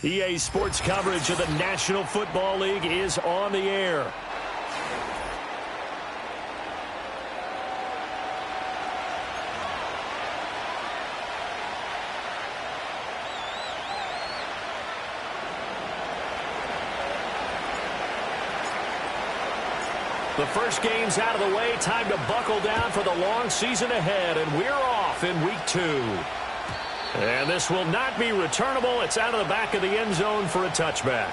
EA Sports coverage of the National Football League is on the air. The first game's out of the way. Time to buckle down for the long season ahead, and we're off in week 2. And this will not be returnable. It's out of the back of the end zone for a touchback.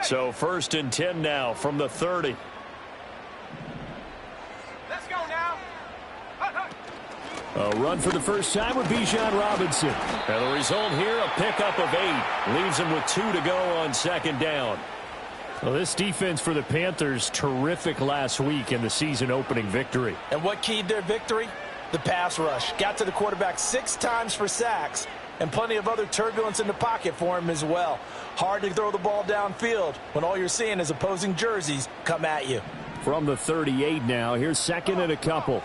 So 1st and 10 now from the 30. A run for the first time with Bijan Robinson. And the result here, a pickup of 8. Leaves him with 2 to go on 2nd down. Well, this defense for the Panthers, terrific last week in the season-opening victory. And what keyed their victory? The pass rush. Got to the quarterback 6 times for sacks, and plenty of other turbulence in the pocket for him as well. Hard to throw the ball downfield when all you're seeing is opposing jerseys come at you. From the 38 now, here's 2nd and a couple.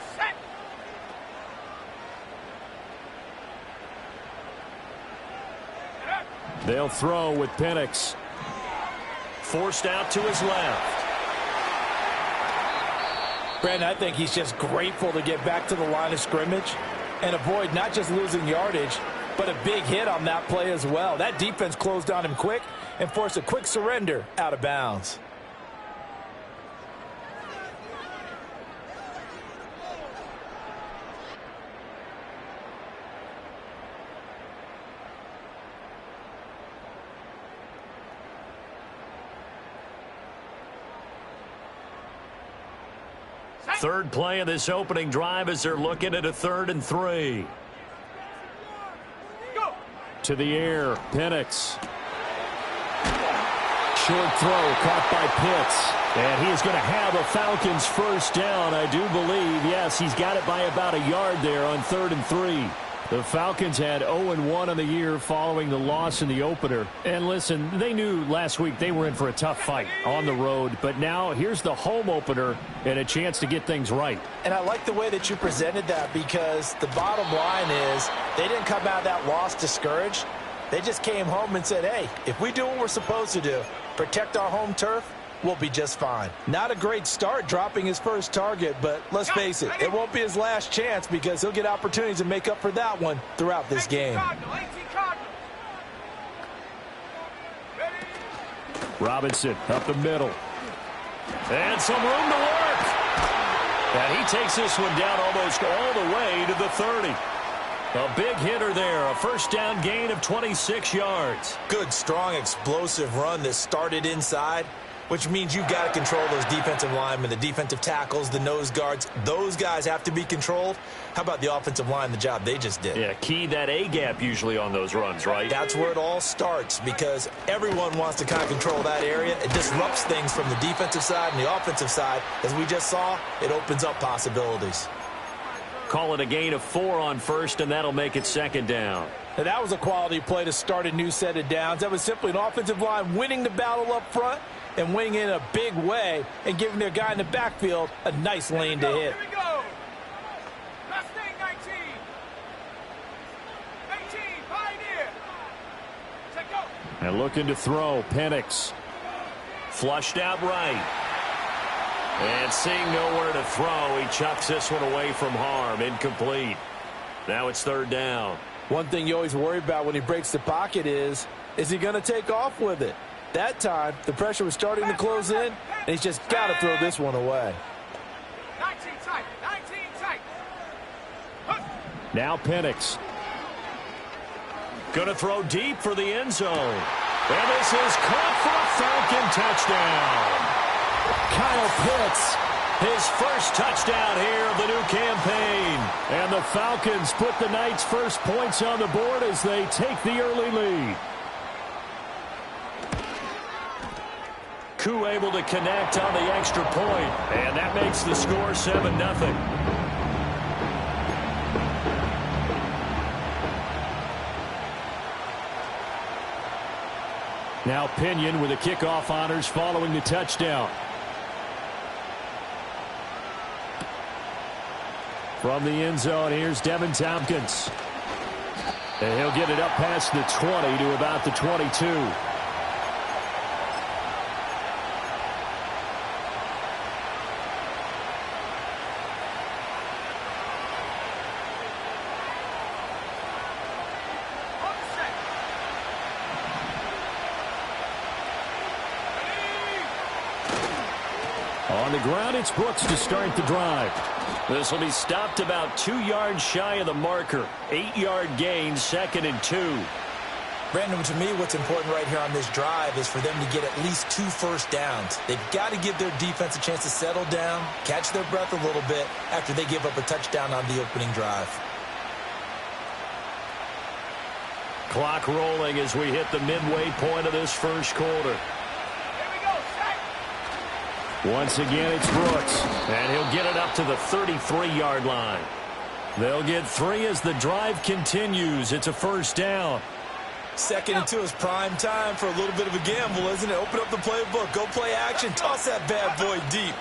They'll throw with Penix. Forced out to his left. Brandon, I think he's just grateful to get back to the line of scrimmage and avoid not just losing yardage, but a big hit on that play as well. That defense closed on him quick and forced a quick surrender out of bounds. Third play of this opening drive as they're looking at a 3rd and 3. Go. To the air, Penix. Short throw caught by Pitts. And he is going to have a Falcons first down, I do believe. Yes, he's got it by about a yard there on 3rd and 3. The Falcons had 0-1 on the year following the loss in the opener. And listen, they knew last week they were in for a tough fight on the road. But now here's the home opener and a chance to get things right. And I like the way that you presented that, because the bottom line is they didn't come out of that loss discouraged. They just came home and said, hey, if we do what we're supposed to do, protect our home turf, we'll be just fine. Not a great start dropping his first target, but let's face it, it won't be his last chance, because he'll get opportunities to make up for that one throughout this game. Robinson up the middle. And some room to work. And he takes this one down almost all the way to the 30. A big hitter there, a first down gain of 26 yards. Good, strong, explosive run that started inside, which means you've got to control those defensive linemen, the defensive tackles, the nose guards. Those guys have to be controlled. How about the offensive line, the job they just did? Yeah, key that A-gap usually on those runs, right? That's where it all starts, because everyone wants to kind of control that area. It disrupts things from the defensive side and the offensive side. As we just saw, it opens up possibilities. Call it a gain of 4 on 1st, and that'll make it 2nd down. Now, that was a quality play to start a new set of downs. That was simply an offensive line winning the battle up front and winning in a big way and giving their guy in the backfield a nice lane to hit. Here we go. Mustang 19. 18, Pioneer. Check go. And looking to throw, Penix. Flushed out right. And seeing nowhere to throw, he chucks this one away from harm. Incomplete. Now it's 3rd down. One thing you always worry about when he breaks the pocket is he going to take off with it? That time, the pressure was starting to close in, and he's just got to throw this one away. 19 tight, 19 tight. Now Penix. Going to throw deep for the end zone. And this is caught for a Falcon touchdown. Kyle Pitts, his first touchdown here of the new campaign. And the Falcons put the Knights' first points on the board as they take the early lead. Koo able to connect on the extra point, and that makes the score 7-0. Now Pinion with the kickoff honors following the touchdown. From the end zone, here's Devin Tompkins. And he'll get it up past the 20 to about the 22. On the ground, it's Brooks to start the drive. This will be stopped about 2 yards shy of the marker. 8-yard gain, 2nd and 2. Brandon, to me, what's important right here on this drive is for them to get at least 2 first downs. They've got to give their defense a chance to settle down, catch their breath a little bit after they give up a touchdown on the opening drive. Clock rolling as we hit the midway point of this first quarter. Once again, it's Brooks, and he'll get it up to the 33-yard line. They'll get 3 as the drive continues. It's a first down. 2nd and 2 is prime time for a little bit of a gamble, isn't it? Open up the playbook, go play action, toss that bad boy deep.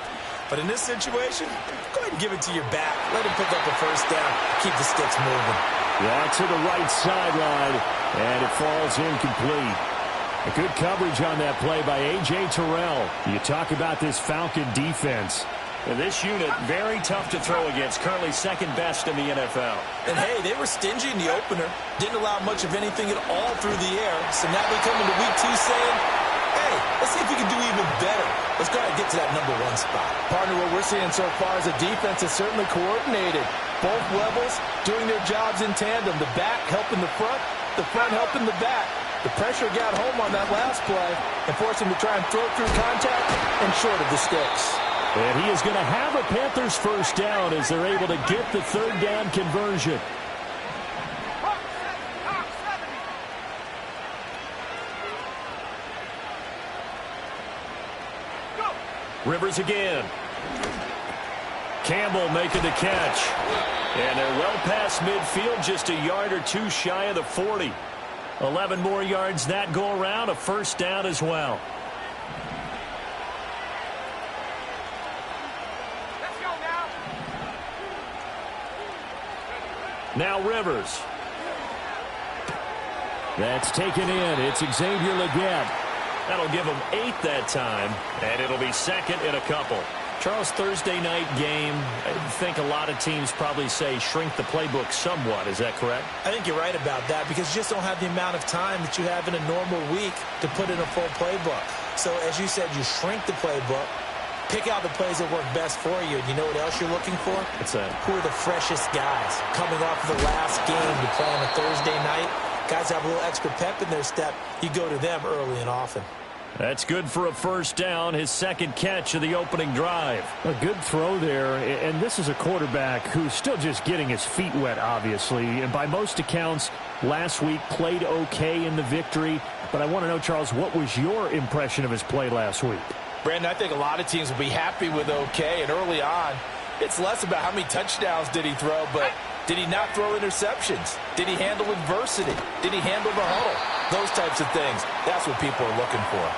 But in this situation, go ahead and give it to your back. Let him pick up a first down. Keep the sticks moving. Yeah, to the right sideline, and it falls incomplete. A good coverage on that play by A.J. Terrell. You talk about this Falcon defense. And this unit, very tough to throw against. Currently 2nd best in the NFL. And, hey, they were stingy in the opener. Didn't allow much of anything at all through the air. So now they come into week 2 saying, hey, let's see if we can do even better. Let's go ahead and get to that number 1 spot. Partner, what we're seeing so far is a defense is certainly coordinated. Both levels doing their jobs in tandem. The back helping the front helping the back. The pressure got home on that last play and forced him to try and throw through contact and short of the sticks. And he is going to have a Panthers first down as they're able to get the 3rd down conversion. Rivers again. Campbell making the catch. And they're well past midfield, just a yard or 2 shy of the 40. 11 more yards that go around, a first down as well. Let's go now. Now Rivers. That's taken in. It's Xavier Legette. That'll give him 8 that time, and it'll be 2nd and a couple. Charles, Thursday night game, I think a lot of teams probably say shrink the playbook somewhat. Is that correct? I think you're right about that because you just don't have the amount of time that you have in a normal week to put in a full playbook. So, as you said, you shrink the playbook, pick out the plays that work best for you. And you know what else you're looking for? What's that? Who are the freshest guys coming off of the last game to play on a Thursday night? Guys have a little extra pep in their step. You go to them early and often. That's good for a first down, his 2nd catch of the opening drive. A good throw there, and this is a quarterback who's still just getting his feet wet, obviously. And by most accounts, last week played okay in the victory. But I want to know, Charles, what was your impression of his play last week? Brandon, I think a lot of teams will be happy with okay, and early on, it's less about how many touchdowns did he throw, but did he not throw interceptions? Did he handle adversity? Did he handle the huddle? Those types of things. That's what people are looking for.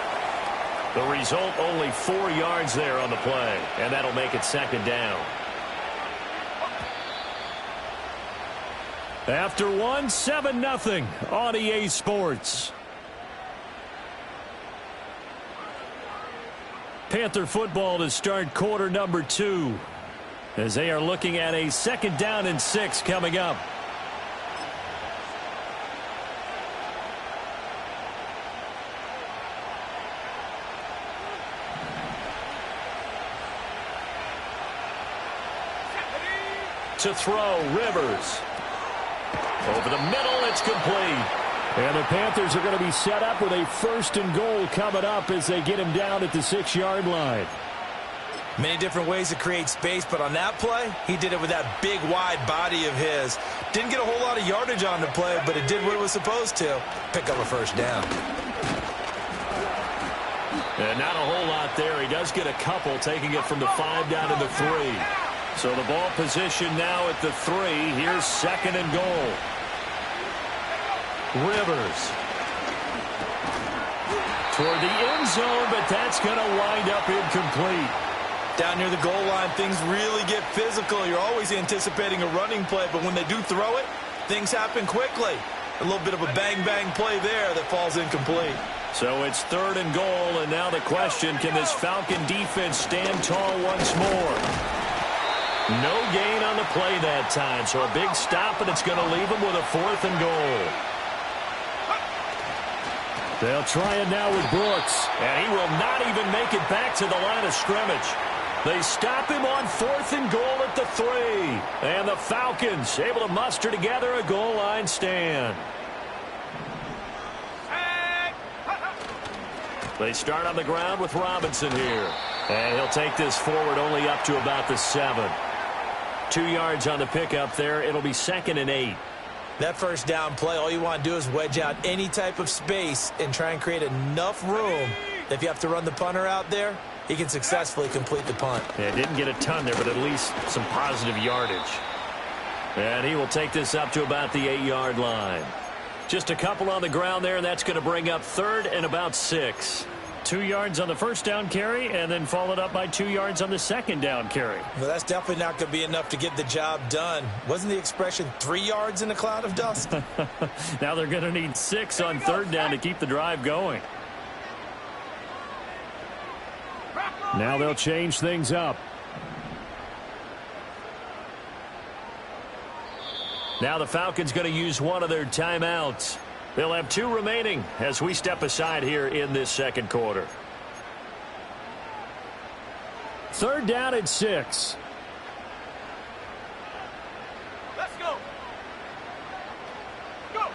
The result, only 4 yards there on the play, and that'll make it 2nd down. After 1, 7-0 on EA Sports. Panther football to start quarter number 2 as they are looking at a 2nd down and 6 coming up. To throw, Rivers. Over the middle, it's complete. And the Panthers are going to be set up with a 1st and goal coming up as they get him down at the 6-yard line. Many different ways to create space, but on that play, he did it with that big, wide body of his. Didn't get a whole lot of yardage on the play, but it did what it was supposed to. Pick up a first down. And not a whole lot there. He does get a couple, taking it from the 5 down to the 3. So the ball position now at the 3. Here's 2nd and goal. Rivers. toward the end zone, but that's going to wind up incomplete. Down near the goal line, things really get physical. You're always anticipating a running play, but when they do throw it, things happen quickly. A little bit of a bang-bang play there that falls incomplete. So it's 3rd and goal, and now the question, can this Falcon defense stand tall once more? No gain on the play that time, so a big stop, and it's going to leave them with a 4th and goal. They'll try it now with Brooks, and he will not even make it back to the line of scrimmage. They stop him on 4th and goal at the 3. And the Falcons able to muster together a goal line stand. They start on the ground with Robinson here. And he'll take this forward only up to about the 7. 2 yards on the pickup there. It'll be 2nd and 8. That first down play, all you want to do is wedge out any type of space and try and create enough room. If you have to run the punter out there, he can successfully complete the punt. Yeah, didn't get a ton there, but at least some positive yardage. And he will take this up to about the 8-yard line. Just a couple on the ground there, and that's going to bring up 3rd and about 6. 2 yards on the first down carry, and then followed up by 2 yards on the second down carry. Well, that's definitely not going to be enough to get the job done. Wasn't the expression 3 yards in a cloud of dust? Now they're going to need 6 on 3rd down to keep the drive going. Now they'll change things up. Now the Falcons going to use one of their timeouts. They'll have 2 remaining as we step aside here in this second quarter. 3rd down at 6. Let's go. Go.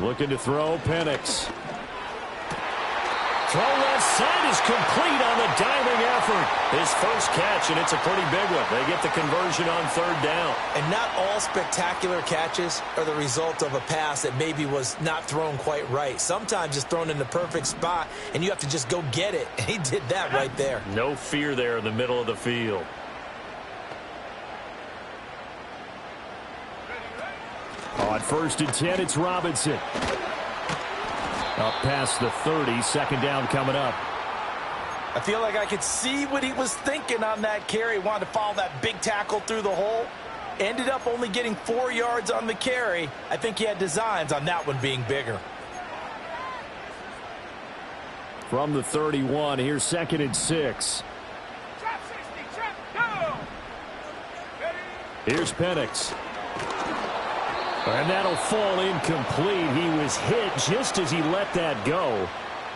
Looking to throw, Penix. Throw left side is complete on the diving effort. His first catch, and it's a pretty big one. They get the conversion on 3rd down. And not all spectacular catches are the result of a pass that maybe was not thrown quite right. Sometimes it's thrown in the perfect spot, and you have to just go get it. And he did that right there. No fear there in the middle of the field. On 1st and 10, it's Robinson. Up past the 30, 2nd down coming up. I feel like I could see what he was thinking on that carry. Wanted to follow that big tackle through the hole. Ended up only getting 4 yards on the carry. I think he had designs on that one being bigger. From the 31, here's 2nd and 6. Trap 60, trap, go. Here's Penix. And that'll fall incomplete. He was hit just as he let that go.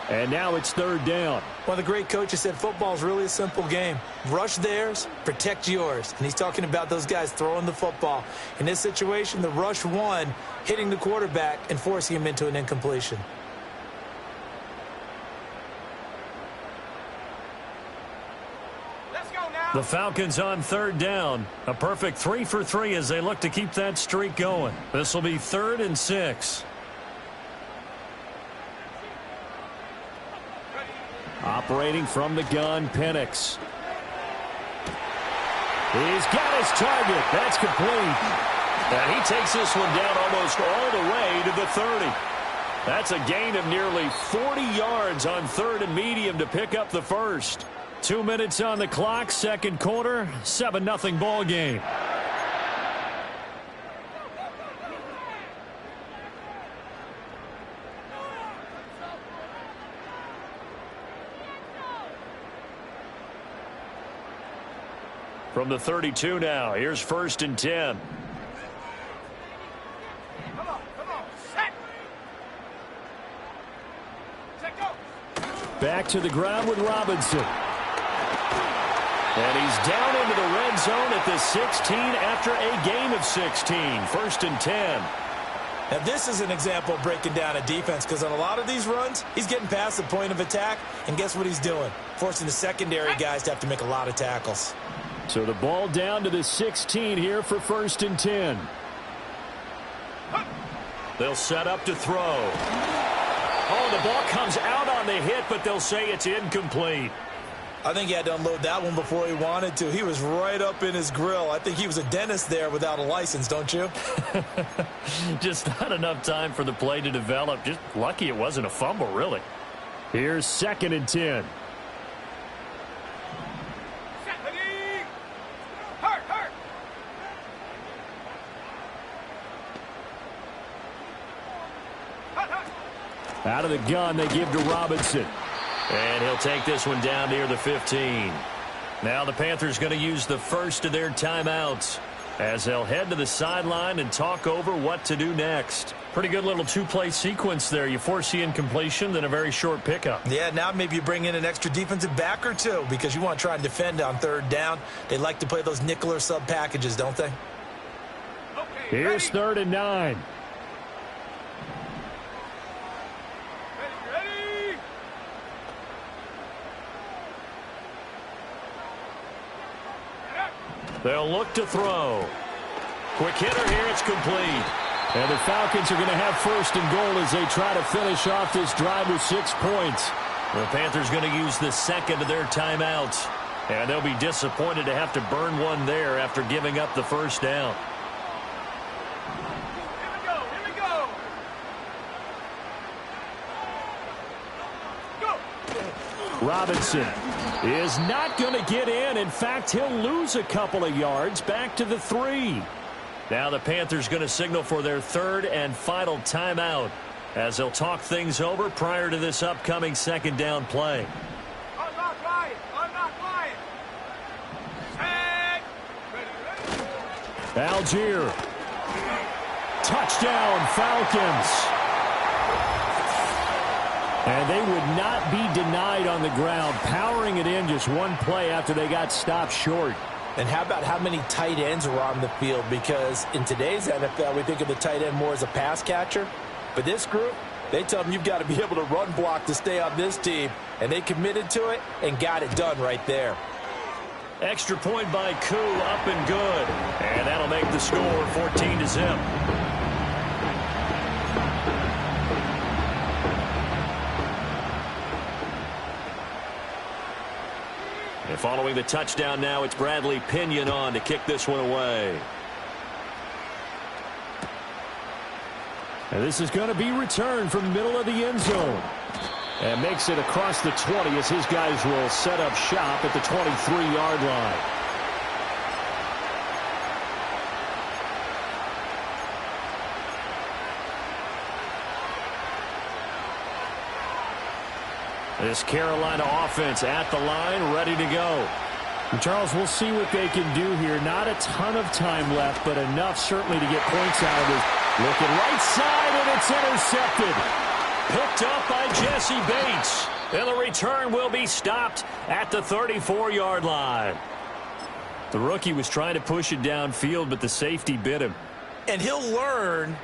And now it's 3rd down. One of the great coaches said football is really a simple game. Rush theirs, protect yours. And he's talking about those guys throwing the football. In this situation, the rush one, hitting the quarterback and forcing him into an incompletion. Let's go now. The Falcons on 3rd down. A perfect 3 for 3 as they look to keep that streak going. This will be 3rd and 6. Operating from the gun, Penix. He's got his target. That's complete. And he takes this one down almost all the way to the 30. That's a gain of nearly 40 yards on 3rd and medium to pick up the first. 2 minutes on the clock, second quarter, 7-0 ball game. From the 32 now, here's 1st and 10. Come on, set. Set, go. Back to the ground with Robinson. And he's down into the red zone at the 16 after a gain of 16. 1st and 10. Now, this is an example of breaking down a defense because on a lot of these runs, he's getting past the point of attack, and guess what he's doing? Forcing the secondary guys to have to make a lot of tackles. So the ball down to the 16 here for 1st and 10. They'll set up to throw. Oh, the ball comes out on the hit, but they'll say it's incomplete. I think he had to unload that one before he wanted to. He was right up in his grill. I think he was a dentist there without a license, don't you? Just not enough time for the play to develop. Just lucky it wasn't a fumble, really. Here's 2nd and 10. Out of the gun, they give to Robinson. And he'll take this one down near the 15. Now the Panthers going to use the first of their timeouts as they'll head to the sideline and talk over what to do next. Pretty good little two-play sequence there. You force the incompletion, then a very short pickup. Yeah, now maybe you bring in an extra defensive back or two because you want to try and defend on 3rd down. They like to play those nickel or sub packages, don't they? Okay, here's 3rd and 9. Ready. They'll look to throw. Quick hitter here. It's complete. And the Falcons are going to have 1st and goal as they try to finish off this drive with 6 points. The Panthers going to use the 2nd of their timeouts. And they'll be disappointed to have to burn one there after giving up the 1st down. Here we go. Go. Robinson is not going to get in. In fact, he'll lose a couple of yards back to the 3. Now the Panthers going to signal for their 3rd and final timeout as they'll talk things over prior to this upcoming 2nd down play. Unlock line. Set. Ready. Algier. Touchdown, Falcons. And they would not be denied on the ground, powering it in just one play after they got stopped short. And how about how many tight ends are on the field? Because in today's NFL, we think of the tight end more as a pass catcher. But this group, they tell them you've got to be able to run block to stay on this team. And they committed to it and got it done right there. Extra point by Koo, up and good. And that'll make the score 14-0. And following the touchdown now, it's Bradley Pinion on to kick this one away. And this is going to be returned from the middle of the end zone. And makes it across the 20 as his guys will set up shop at the 23-yard line. This Carolina offense at the line, ready to go. And Charles, we'll see what they can do here. Not a ton of time left, but enough certainly to get points out of it. Looking right side, and it's intercepted. Picked up by Jesse Bates. And the return will be stopped at the 34-yard line. The rookie was trying to push it downfield, but the safety bit him. And he'll learn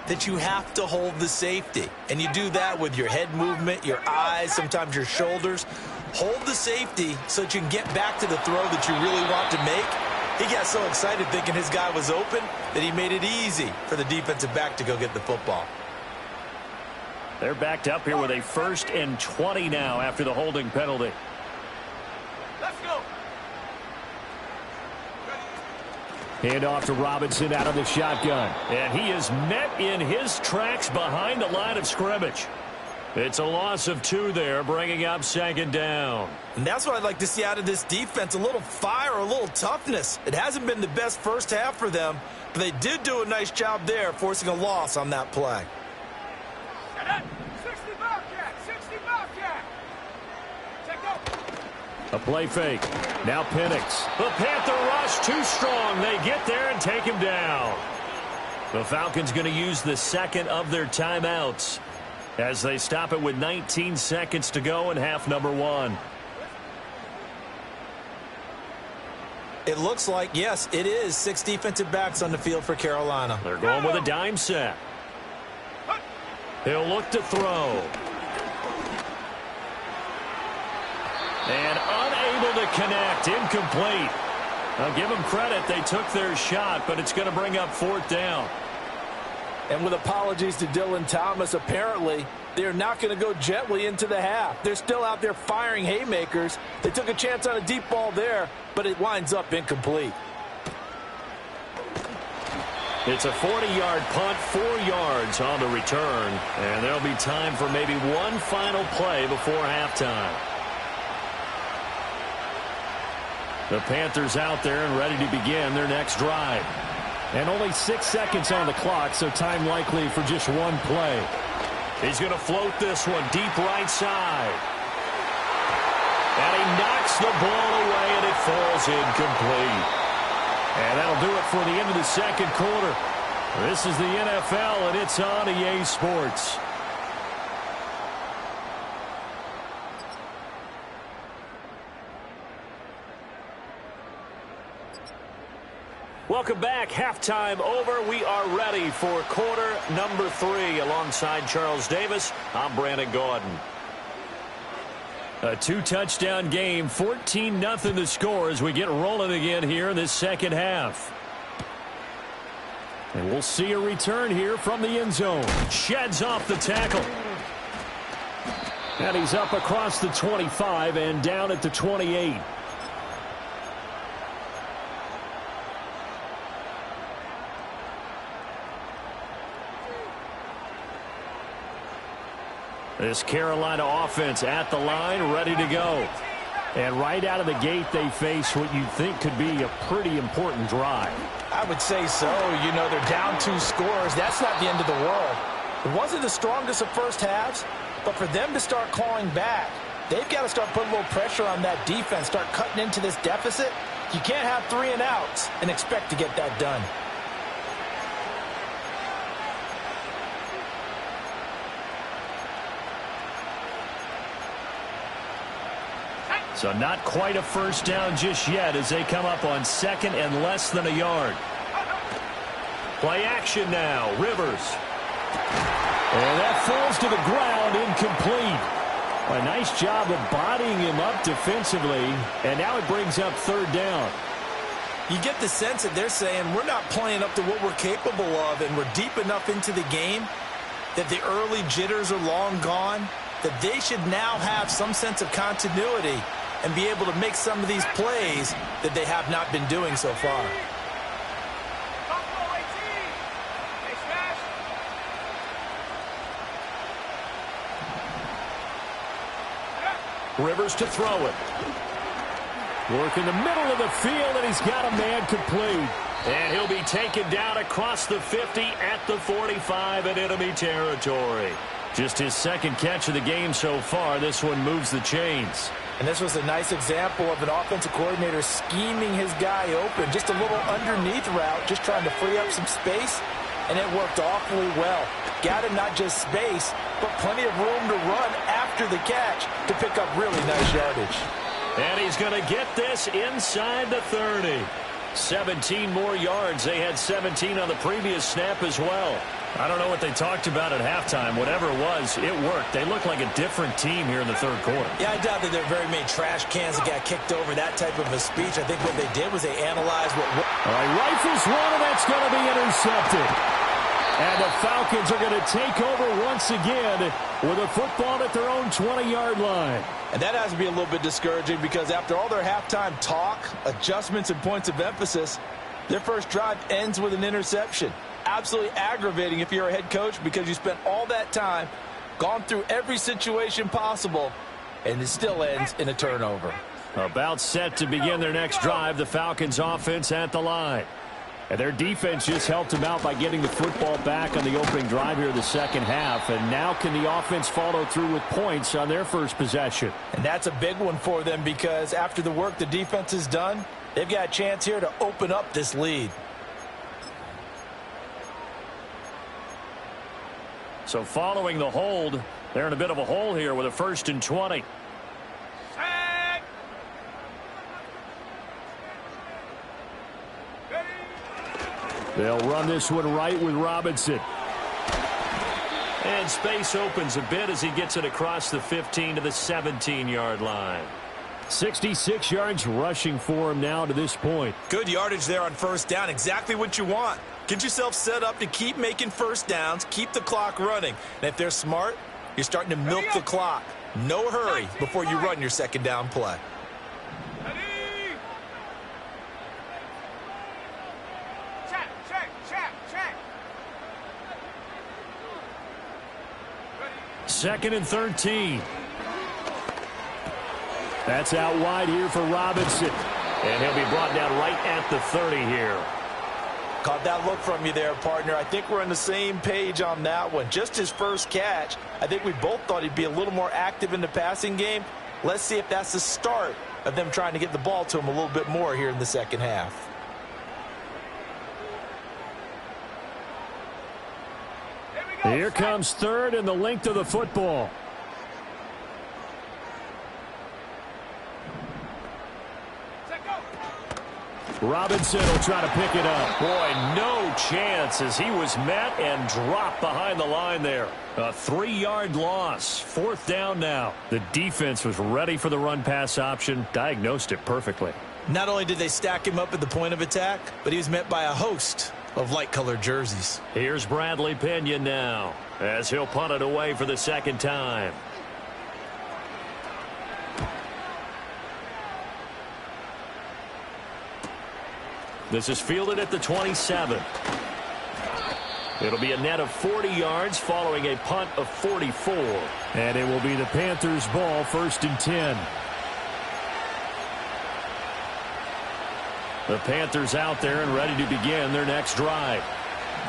that you have to hold the safety. And you do that with your head movement, your eyes, sometimes your shoulders. Hold the safety so that you can get back to the throw that you really want to make. He got so excited thinking his guy was open that he made it easy for the defensive back to go get the football. They're backed up here with a 1st and 20 now after the holding penalty. Let's go. Hand off to Robinson out of the shotgun. And he is met in his tracks behind the line of scrimmage. It's a loss of 2 there, bringing up 2nd down. And that's what I'd like to see out of this defense, a little fire, a little toughness. It hasn't been the best first half for them, but they did do a nice job there, forcing a loss on that play. 60 Bobcat. 60 Bobcat. Check go. A play fake. Now Penix. The Panther rush too strong. They get there and take him down. The Falcons going to use the 2nd of their timeouts as they stop it with 19 seconds to go in half number 1. It looks like, yes, it is 6 defensive backs on the field for Carolina. They're going with a dime set. He'll look to throw. And unable to connect. Incomplete. I'll give them credit. They took their shot, but it's going to bring up 4th down. And with apologies to Dylan Thomas, apparently they're not going to go gently into the half. They're still out there firing haymakers. They took a chance on a deep ball there, but it winds up incomplete. It's a 40-yard punt, 4 yards on the return, and there'll be time for maybe one final play before halftime. The Panthers out there and ready to begin their next drive. And only 6 seconds on the clock, so time likely for just one play. He's going to float this one deep right side. And he knocks the ball away, and it falls incomplete. And that'll do it for the end of the second quarter. This is the NFL, and it's on EA Sports. Welcome back. Halftime over. We are ready for quarter number 3. Alongside Charles Davis, I'm Brandon Gaudin. A 2-touchdown game, 14-0 the score as we get rolling again here in this second half. And we'll see a return here from the end zone. Sheds off the tackle. And he's up across the 25 and down at the 28. This Carolina offense at the line, ready to go. And right out of the gate, they face what you think could be a pretty important drive. I would say so. You know, they're down 2 scores. That's not the end of the world. It wasn't the strongest of first halves, but for them to start clawing back, they've got to start putting a little pressure on that defense, start cutting into this deficit. You can't have 3 and outs and expect to get that done. So not quite a first down just yet as they come up on second and less than a yard. Play action now. Rivers. And that falls to the ground, incomplete. A nice job of bodying him up defensively, and now it brings up third down. You get the sense that they're saying we're not playing up to what we're capable of, and we're deep enough into the game that the early jitters are long gone, that they should now have some sense of continuity and be able to make some of these plays that they have not been doing so far. Rivers to throw it. Work in the middle of the field, and he's got a man complete. And he'll be taken down across the 50 at the 45 in enemy territory. Just his second catch of the game so far. This one moves the chains. And this was a nice example of an offensive coordinator scheming his guy open. Just a little underneath route, just trying to free up some space, and it worked awfully well. Got him not just space, but plenty of room to run after the catch to pick up really nice yardage. And he's going to get this inside the 30. 17 more yards. They had 17 on the previous snap as well. I don't know what they talked about at halftime. Whatever it was, it worked. They look like a different team here in the third quarter. Yeah, I doubt that there are very many trash cans that got kicked over that type of a speech. I think what they did was they analyzed what... All right, rifles one, and that's going to be intercepted. And the Falcons are going to take over once again with a football at their own 20-yard line. And that has to be a little bit discouraging because after all their halftime talk, adjustments, and points of emphasis, their first drive ends with an interception. Absolutely aggravating if you're a head coach because you spent all that time, gone through every situation possible, and it still ends in a turnover. About set to begin their next drive, the Falcons offense at the line. And their defense just helped them out by getting the football back on the opening drive here in the second half. And now can the offense follow through with points on their first possession? And that's a big one for them because after the work the defense has done, they've got a chance here to open up this lead. So following the hold, they're in a bit of a hole here with a 1st and 20. They'll run this one right with Robinson. And space opens a bit as he gets it across the 15 to the 17-yard line. 66 yards rushing for him now to this point. Good yardage there on first down. Exactly what you want. Get yourself set up to keep making first downs, keep the clock running. And if they're smart, you're starting to milk the clock. No hurry before you run your second down play. Check, check, check. Second and 13. That's out wide here for Robinson. And he'll be brought down right at the 30 here. Caught that look from you there, partner. I think we're on the same page on that one. Just his first catch. I think we both thought he'd be a little more active in the passing game. Let's see if that's the start of them trying to get the ball to him a little bit more here in the second half. Here comes third and the length of the football. Robinson will try to pick it up. Boy, no chance as he was met and dropped behind the line there. A 3-yard loss. Fourth down now. The defense was ready for the run-pass option. Diagnosed it perfectly. Not only did they stack him up at the point of attack, but he was met by a host of light-colored jerseys. Here's Bradley Pinion now as he'll punt it away for the second time. This is fielded at the 27. It'll be a net of 40 yards following a punt of 44. And it will be the Panthers' ball, first and 10. The Panthers out there and ready to begin their next drive.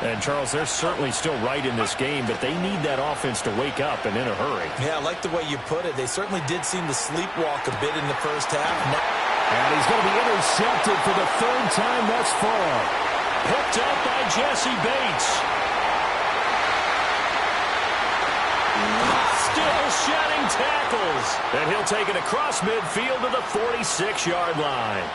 And, Charles, they're certainly still right in this game, but they need that offense to wake up and in a hurry. Yeah, I like the way you put it. They certainly did seem to sleepwalk a bit in the first half. And he's going to be intercepted for the third time thus far. Picked up by Jesse Bates. Still shedding tackles. And he'll take it across midfield to the 46-yard line.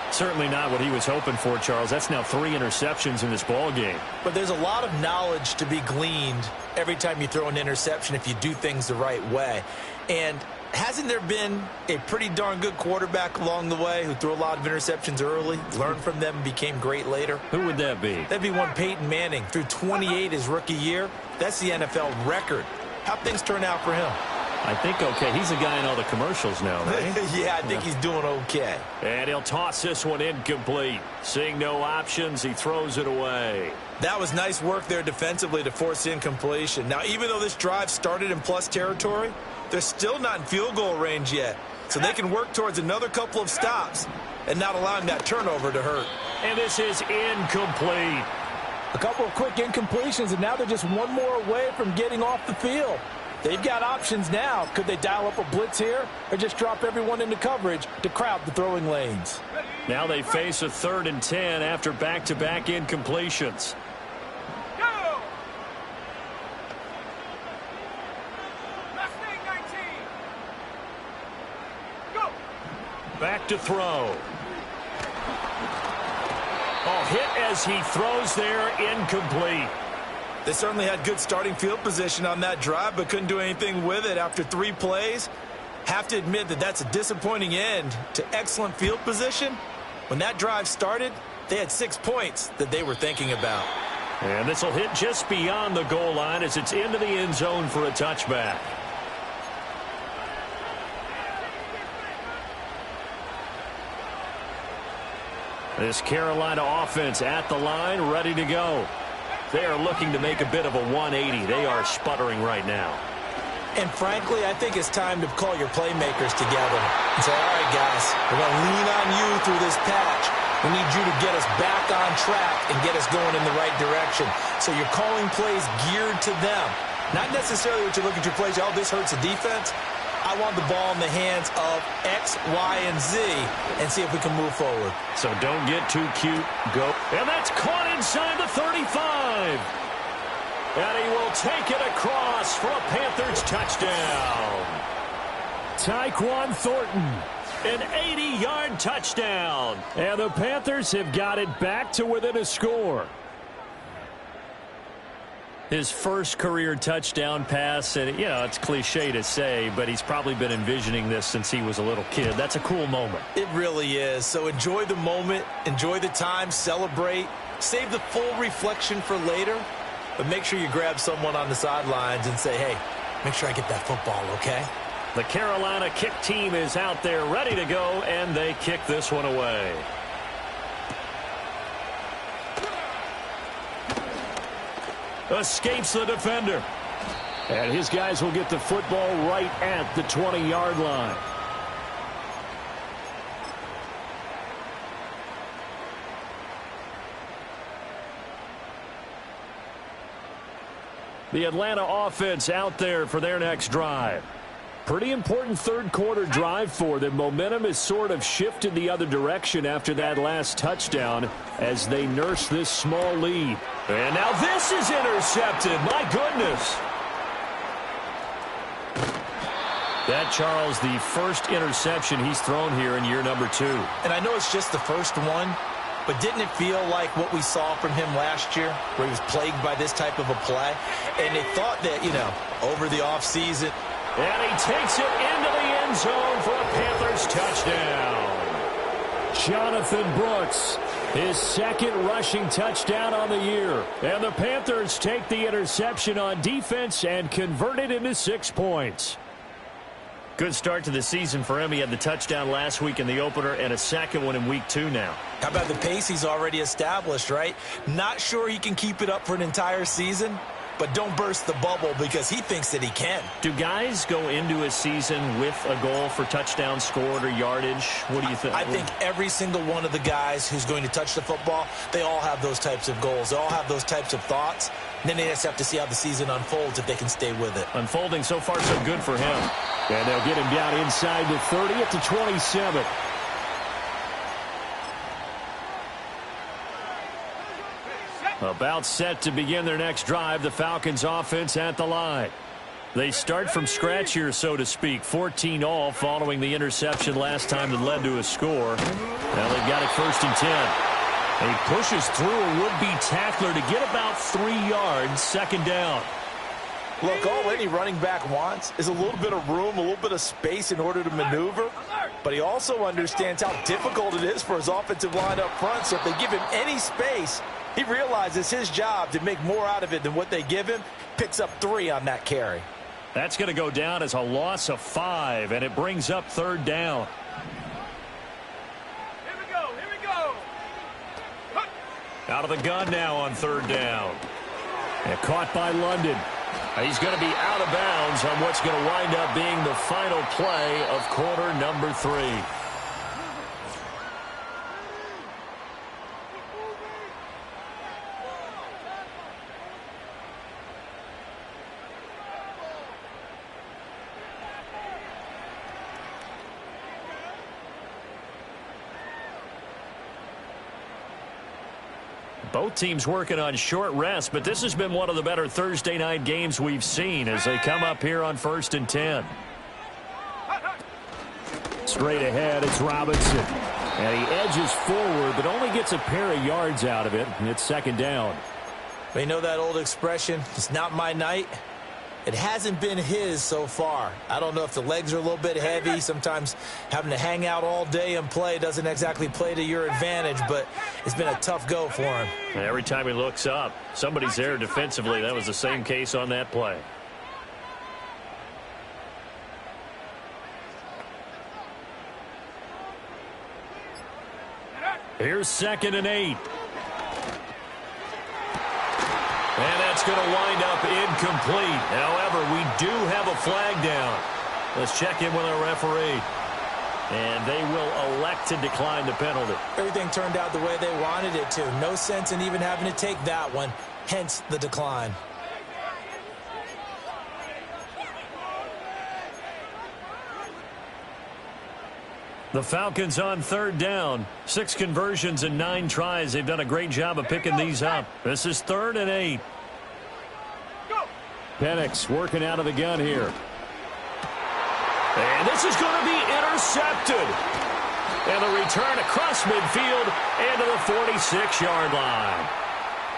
Certainly not what he was hoping for, Charles. That's now 3 interceptions in this ball game. But there's a lot of knowledge to be gleaned every time you throw an interception if you do things the right way. And hasn't there been a pretty darn good quarterback along the way who threw a lot of interceptions early, learned from them, and became great later? Who would that be? That'd be one Peyton Manning. Threw 28 his rookie year. That's the NFL record. How'd things turn out for him? I think okay. He's a guy in all the commercials now, right? Yeah, I think he's doing okay. And he'll toss this one incomplete. Seeing no options, he throws it away. That was nice work there defensively to force incompletion. Now, even though this drive started in plus territory, they're still not in field goal range yet. So they can work towards another couple of stops and not allowing that turnover to hurt. And this is incomplete. A couple of quick incompletions, and now they're just one more away from getting off the field. They've got options now. Could they dial up a blitz here or just drop everyone into coverage to crowd the throwing lanes? Now they face a 3rd and 10 after back-to-back incompletions. Go! Last thing, 19. Go! Back to throw. Oh, hit as he throws there, incomplete. They certainly had good starting field position on that drive, but couldn't do anything with it after 3 plays. Have to admit that that's a disappointing end to excellent field position. When that drive started, they had 6 points that they were thinking about. And this will hit just beyond the goal line as it's into the end zone for a touchback. This Carolina offense at the line, ready to go. They are looking to make a bit of a 180. They are sputtering right now. And frankly, I think it's time to call your playmakers together and say, all right, guys, we're going to lean on you through this patch. We need you to get us back on track and get us going in the right direction. So you're calling plays geared to them. Not necessarily what you're looking to plays, oh, this hurts the defense. I want the ball in the hands of X, Y, and Z and see if we can move forward. So don't get too cute. Go. And that's caught inside the 35. And he will take it across for a Panthers touchdown. Tyquan Thornton, an 80-yard touchdown. And the Panthers have got it back to within a score. His first career touchdown pass, and, you know, it's cliche to say, but he's probably been envisioning this since he was a little kid. That's a cool moment. It really is. So enjoy the moment, enjoy the time, celebrate, save the full reflection for later, but make sure you grab someone on the sidelines and say, hey, make sure I get that football, okay? The Carolina kick team is out there ready to go, and they kick this one away. escapes the defender. And his guys will get the football right at the 20-yard line. The Atlanta offense out there for their next drive. Pretty important third-quarter drive for them. Momentum has sort of shifted the other direction after that last touchdown as they nurse this small lead. And now this is intercepted. My goodness. That, Charles, the first interception he's thrown here in year number 2. And I know it's just the first one, but didn't it feel like what we saw from him last year, where he was plagued by this type of a play? And they thought that, over the offseason. And he takes it into the end zone for a Panthers touchdown. Jonathan Brooks, his second rushing touchdown on the year. And the Panthers take the interception on defense and convert it into 6 points. Good start to the season for him. He had the touchdown last week in the opener and a second one in week 2 now. How about the pace he's already established, right? Not sure he can keep it up for an entire season, but don't burst the bubble because he thinks that he can. Do guys go into a season with a goal for touchdown scored or yardage? What do you think? I think every single one of the guys who's going to touch the football, they all have those types of goals. They all have those types of thoughts. And then they just have to see how the season unfolds if they can stay with it. Unfolding so far so good for him. And they'll get him down inside the 30 at the 27. About set to begin their next drive, the Falcons offense at the line. They start from scratch here, so to speak. 14 all following the interception last time that led to a score. Now they've got it 1st and 10. He pushes through a would-be tackler to get about 3 yards, 2nd down. Look, all any running back wants is a little bit of room, a little bit of space in order to maneuver. But he also understands how difficult it is for his offensive line up front. So if they give him any space, he realizes his job to make more out of it than what they give him. Picks up 3 on that carry. That's going to go down as a loss of 5, and it brings up 3rd down. Here we go. Out of the gun now on 3rd down. And caught by London. He's going to be out of bounds on what's going to wind up being the final play of quarter number 3. Both teams working on short rest, but this has been one of the better Thursday night games we've seen as they come up here on 1st and 10. Straight ahead, it's Robinson. And he edges forward, but only gets a pair of yards out of it, and it's 2nd down. They know that old expression, it's not my night. It hasn't been his so far. I don't know if the legs are a little bit heavy. Sometimes having to hang out all day and play doesn't exactly play to your advantage, but it's been a tough go for him. Every time he looks up, somebody's there defensively. That was the same case on that play. Here's 2nd and 8. And that's going to wind up incomplete. However, we do have a flag down. Let's check in with our referee. And they will elect to decline the penalty. Everything turned out the way they wanted it to. No sense in even having to take that one, hence the decline. The Falcons on 3rd down. 6 conversions and 9 tries. They've done a great job of picking these up. This is 3rd and 8. Penix working out of the gun here. And this is going to be intercepted. And the return across midfield and to the 46-yard line.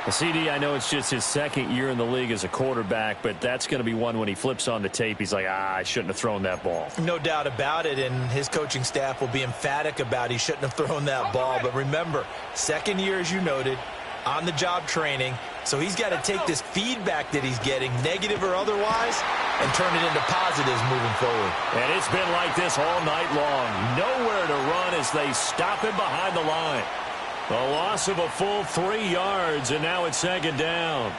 CD, I know it's just his 2nd year in the league as a quarterback, but that's going to be one when he flips on the tape, he's like, I shouldn't have thrown that ball. No doubt about it, and his coaching staff will be emphatic about he shouldn't have thrown that ball. But remember, 2nd year, as you noted, on-the-job training, so he's got to take this feedback that he's getting, negative or otherwise, and turn it into positives moving forward. And it's been like this all night long. Nowhere to run as they stop him behind the line. A loss of a full 3 yards, and now it's 2nd down.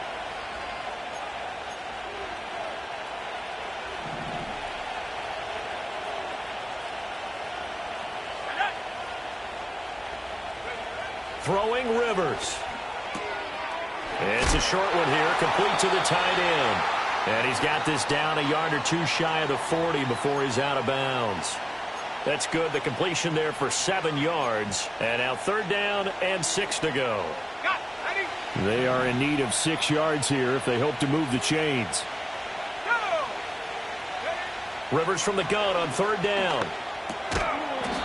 Throwing Rivers. It's a short one here, complete to the tight end. And he's got this down a yard or two shy of the 40 before he's out of bounds. That's good. The completion there for 7 yards. And now 3rd down and 6 to go. They are in need of 6 yards here if they hope to move the chains. Rivers from the gun on 3rd down.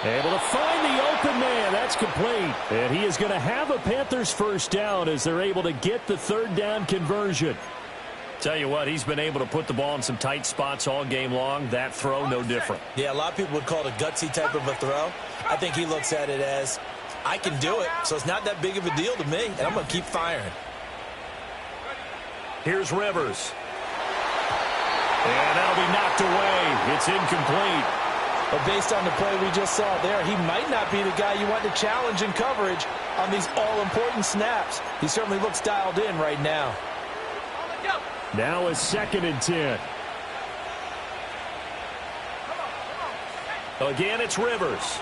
Able to find the open man. That's complete. And he is going to have a Panthers first down as they're able to get the 3rd down conversion. Tell you what, he's been able to put the ball in some tight spots all game long. That throw, no different. Yeah, a lot of people would call it a gutsy type of a throw. I think he looks at it as, I can do it, so it's not that big of a deal to me, and I'm going to keep firing. Here's Rivers. And that'll be knocked away. It's incomplete. But based on the play we just saw there, he might not be the guy you want to challenge in coverage on these all-important snaps. He certainly looks dialed in right now. Now a 2nd and 10. Again, it's Rivers.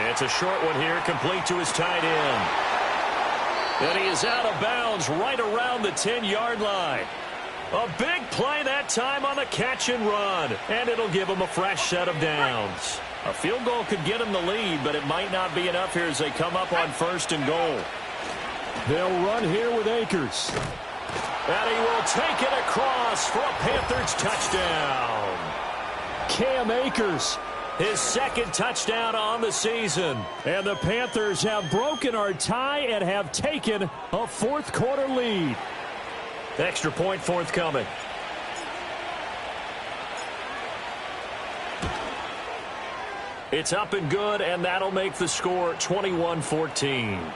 It's a short one here, complete to his tight end. And he is out of bounds right around the 10-yard line. A big play that time on the catch and run. And it'll give him a fresh set of downs. A field goal could get him the lead, but it might not be enough here as they come up on 1st and goal. They'll run here with Akers. And he will take it across for a Panthers touchdown. Cam Akers. His 2nd touchdown on the season. And the Panthers have broken our tie and have taken a 4th quarter lead. Extra point forthcoming. It's up and good, and that'll make the score 21-14.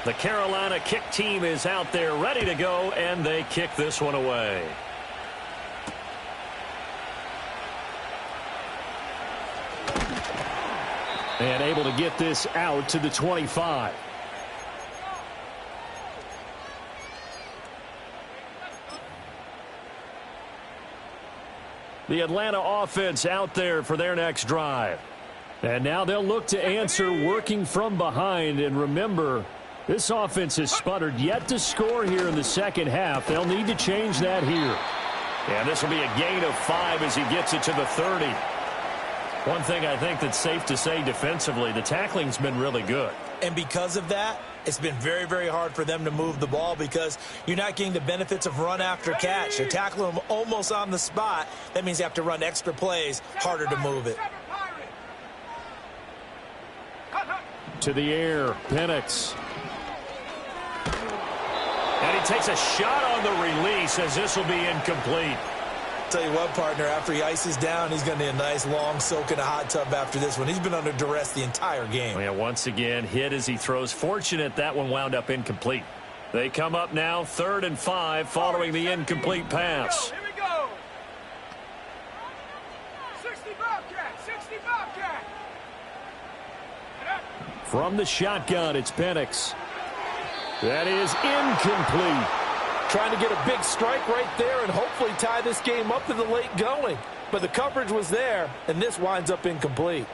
The Carolina kick team is out there ready to go, and they kick this one away. And able to get this out to the 25. The Atlanta offense out there for their next drive. And now they'll look to answer working from behind. And remember, this offense has sputtered yet to score here in the 2nd half. They'll need to change that here. And this will be a gain of 5 as he gets it to the 30. One thing I think that's safe to say defensively, the tackling's been really good. And because of that, it's been very, very hard for them to move the ball because you're not getting the benefits of run after catch. You're tackling them almost on the spot. That means you have to run extra plays, harder to move it. To the air, Penix. And he takes a shot on the release as this will be incomplete. Tell you what, partner, after he ices down, he's going to need a nice long soak in a hot tub after this one. He's been under duress the entire game. Yeah, once again, hit as he throws. Fortunate that one wound up incomplete. They come up now 3rd and 5 following the incomplete pass. Here we go. 60 Bobcat, 60 Bobcat. From the shotgun, it's Penix. That is incomplete. Trying to get a big strike right there and hopefully tie this game up in the late going. But the coverage was there, and this winds up incomplete.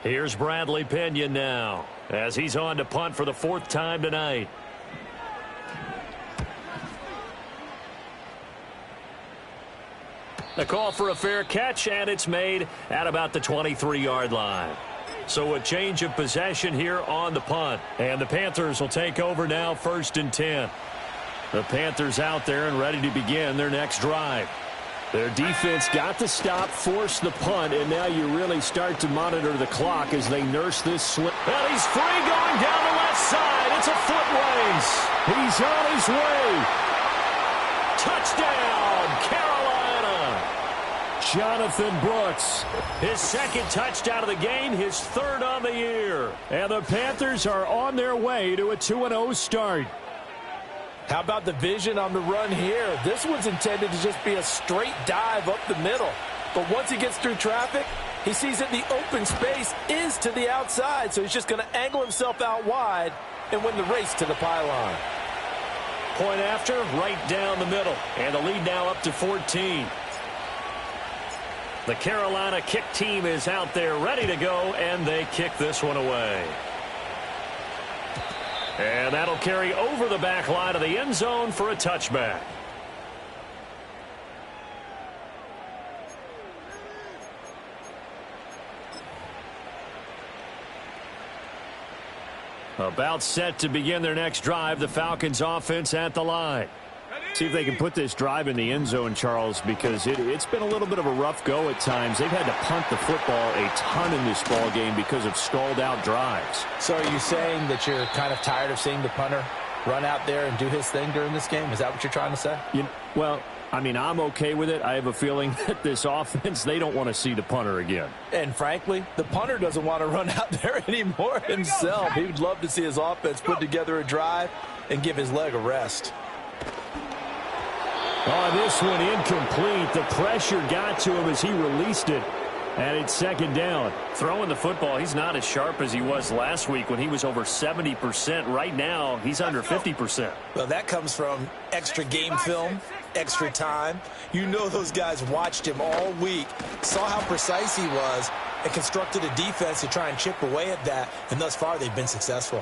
Here's Bradley Pinion now as he's on to punt for the 4th time tonight. The call for a fair catch, and it's made at about the 23-yard line. So a change of possession here on the punt. And the Panthers will take over now 1st and 10. The Panthers out there and ready to begin their next drive. Their defense got the stop, forced the punt, and now you really start to monitor the clock as they nurse this slip. And he's free going down the left side. It's a foot race. He's on his way. Touchdown, Carolina. Jonathan Brooks. His 2nd touchdown of the game, his 3rd on the year. And the Panthers are on their way to a 2-0 start. How about the vision on the run here? This one's intended to just be a straight dive up the middle. But once he gets through traffic, he sees that the open space is to the outside, so he's just going to angle himself out wide and win the race to the pylon. Point after, right down the middle. And the lead now up to 14. The Carolina kick team is out there ready to go, and they kick this one away. And that'll carry over the back line of the end zone for a touchback. About set to begin their next drive, the Falcons offense at the line. See if they can put this drive in the end zone, Charles, because it's been a little bit of a rough go at times. They've had to punt the football a ton in this ball game because of stalled out drives. So are you saying that you're kind of tired of seeing the punter run out there and do his thing during this game? Is that what you're trying to say? Well, I mean, I'm okay with it. I have a feeling that this offense, they don't want to see the punter again. And frankly, the punter doesn't want to run out there anymore himself. He would love to see his offense put together a drive and give his leg a rest. Oh, this one incomplete. The pressure got to him as he released it. And it's second down. Throwing the football, he's not as sharp as he was last week when he was over 70%. Right now, he's under 50%. Well, that comes from extra game film, extra time. You know those guys watched him all week, saw how precise he was, and constructed a defense to try and chip away at that. And thus far, they've been successful.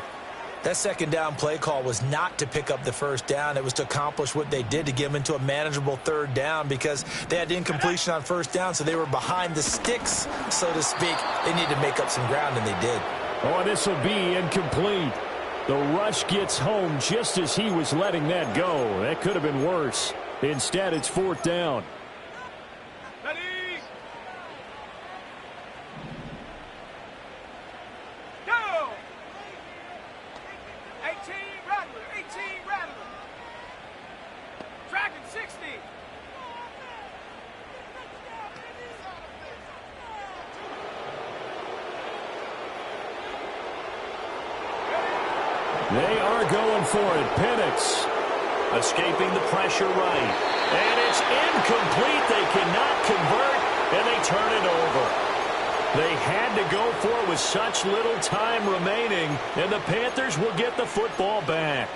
That second down play call was not to pick up the first down. It was to accomplish what they did to get them into a manageable third down because they had incompletion on first down, so they were behind the sticks, so to speak. They needed to make up some ground, and they did. Oh, this will be incomplete. The rush gets home just as he was letting that go. That could have been worse. Instead, it's fourth down. Ready? Go! 18 Rattler, 18 Rattler. Dragon 60. They are going for it. Penix escaping the pressure right. And it's incomplete. They cannot convert, and they turn it over. They had to go for it with such little time remaining, and the Panthers will get the football back.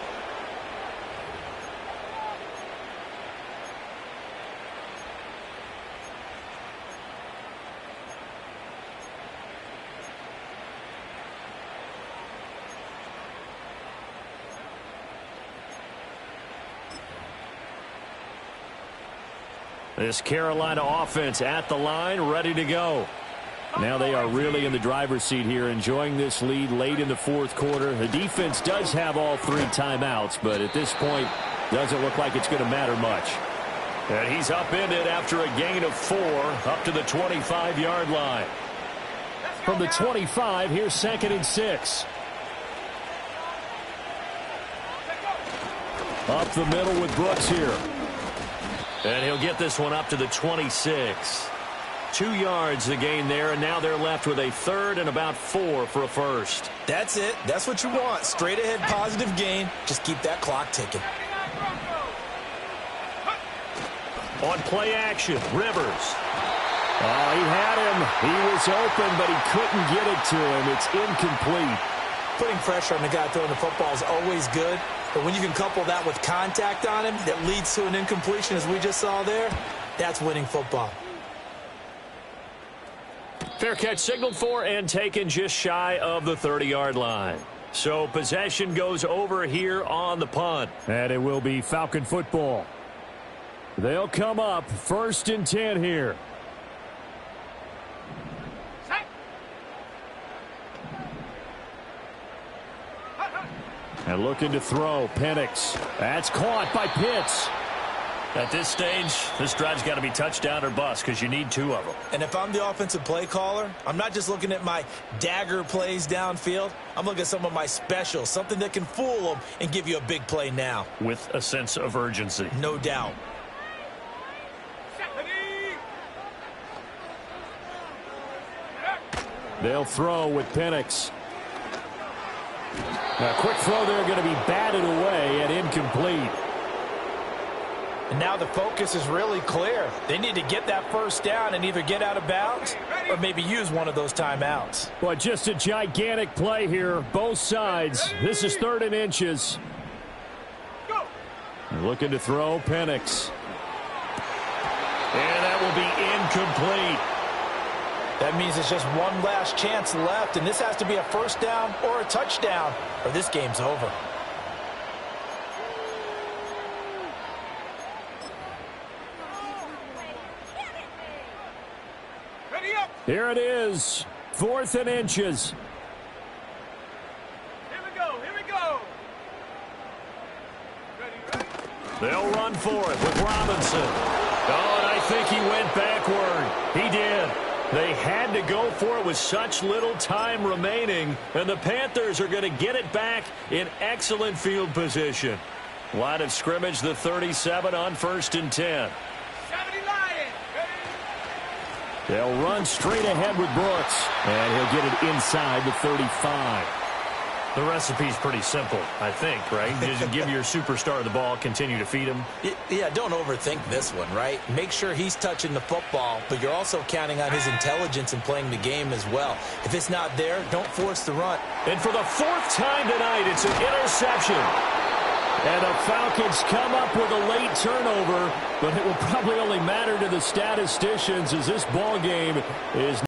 This Carolina offense at the line, ready to go. Now they are really in the driver's seat here, enjoying this lead late in the fourth quarter. The defense does have all three timeouts, but at this point, doesn't look like it's going to matter much. And he's upended after a gain of 4 up to the 25-yard line. From the 25, here's 2nd and 6. Up the middle with Brooks here. And he'll get this one up to the 26. 2 yards the gain there, and now they're left with a third and about 4 for a first. That's it. That's what you want. Straight ahead positive gain. Just keep that clock ticking. On play action, Rivers. Oh, he had him. He was open, but he couldn't get it to him. It's incomplete. Putting pressure on the guy throwing the football is always good, but when you can couple that with contact on him that leads to an incompletion, as we just saw there, that's winning football. Fair catch signaled for and taken just shy of the 30-yard line. So possession goes over here on the punt. And it will be Falcon football. They'll come up 1st and 10 here. And looking to throw, Penix. That's caught by Pitts. At this stage, this drive's got to be touchdown or bust because you need 2 of them. And if I'm the offensive play caller, I'm not just looking at my dagger plays downfield. I'm looking at some of my specials, something that can fool them and give you a big play now. With a sense of urgency. No doubt. They'll throw with Penix. A quick throw there going to be batted away and incomplete. And now the focus is really clear. They need to get that first down and either get out of bounds or maybe use one of those timeouts. Well, just a gigantic play here, both sides. This is 3rd and inches. Looking to throw, Penix. And that will be incomplete. That means there's just one last chance left, and this has to be a first down or a touchdown, or this game's over. Here it is, 4th and inches. Here we go. Here we go. They'll run for it with Robinson. Oh, and I think he went backward. He did. They had to go for it with such little time remaining, and the Panthers are going to get it back in excellent field position. Line of scrimmage, the 37 on 1st and 10. 70 Lions. They'll run straight ahead with Brooks, and he'll get it inside the 35. The recipe's pretty simple, I think, right? Just give your superstar the ball, continue to feed him. Yeah, don't overthink this one, right? Make sure he's touching the football, but you're also counting on his intelligence in playing the game as well. If it's not there, don't force the run. And for the 4th time tonight, it's an interception. And the Falcons come up with a late turnover, but it will probably only matter to the statisticians as this ball game is